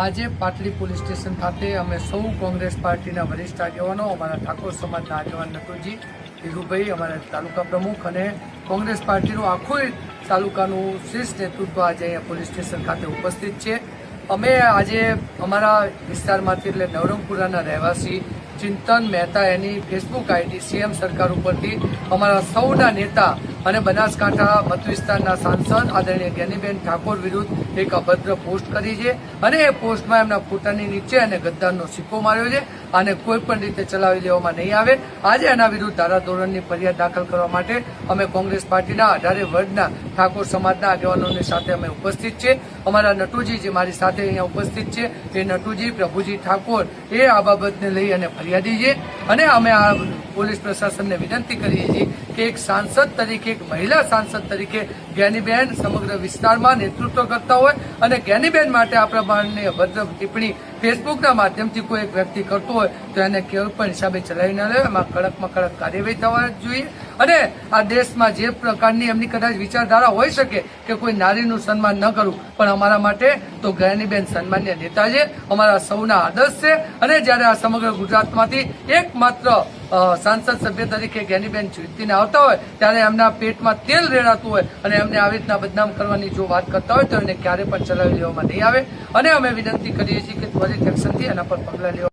આજે Patdi police station ખાતે અમે સૌ કોંગ્રેસ પાર્ટીના વરિષ્ઠ આગેવાનો, અમારા ઠાકોર સમાજના આગેવાન નટુજી ધીરુભાઈ, અમારા તાલુકા પ્રમુખ અને કોંગ્રેસ પાર્ટીનું આખું તાલુકાનું શ્રેષ્ઠ નેતૃત્વ આજે અહીંયા પોલીસ સ્ટેશન ખાતે ઉપસ્થિત છે. અમે આજે અમારા વિસ્તારમાંથી એટલે નવરંગપુરાના રહેવાસી ચિંતન મહેતા એની ફેસબુક આઈડી સીએમ સરકાર ઉપરથી અમારા સૌના નેતા અને બનાસકાંઠા મત વિસ્તારના સાંસદ આદરણીય જ્ઞાનીબેન ઠાકોર વિરુદ્ધ એક અભદ્ર પોસ્ટ કરી છે અને એ પોસ્ટમાં એમના ફોટાની નીચે અને ગદ્દારનો સિક્કો માર્યો છે. આને કોઈ પણ રીતે ચલાવી લેવામાં નહીં આવે. આજે એના વિરુદ્ધ ધારાધોરણની ફરિયાદ દાખલ કરવા માટે અમે કોંગ્રેસ પાર્ટીના 18 વર્ગના ઠાકોર સમાજના આગેવાનોની સાથે અમે ઉપસ્થિત છે. અમારા નટુજી જે મારી સાથે અહીંયા ઉપસ્થિત છે એ નટુજી પ્રભુજી ઠાકોર એ આ બાબતને લઈ અને ફરિયાદી છે અને અમે આ પોલીસ પ્રશાસનને વિનંતી કરીએ છીએ કે એક સાંસદ તરીકે, એક મહિલા સાંસદ તરીકે જ્ઞાનીબેન સમગ્ર વિસ્તારમાં નેતૃત્વ કરતા હોય અને જ્ઞાનીબેન માટે આ પ્રમાણની અભદ્ર ટિપ્પણી ફેસબુકના માધ્યમથી કોઈ એક વ્યક્તિ કરતો હોય તો એને કોઈ પણ હિસાબે ચલાવી ન લે. એમાં કડકમાં કડક કાર્યવાહી થવા જોઈએ અને આ દેશમાં જે પ્રકારની એમની કદાચ વિચારધારા હોઈ શકે કે કોઈ નારીનું સન્માન ન કરવું, પણ અમારા માટે તો જ્ઞાનીબેન સન્માન્ય નેતા છે, અમારા સૌના આદર્શ છે. અને જ્યારે આ સમગ્ર ગુજરાતમાંથી એકમાત્ર સાંસદ સભ્ય તરીકે જ્ઞાનીબેન જીતીને આવતા હોય ત્યારે એમના પેટમાં તેલ રેડાતું હોય અને એમને આવી રીતના બદનામ કરવાની જો વાત કરતા હોય તો એને ક્યારે પણ ચલાવી લેવામાં નહીં આવે અને અમે વિનંતી કરીએ છીએ કે ત્વરિત એક્શનથી એના પર પગલાં લેવા.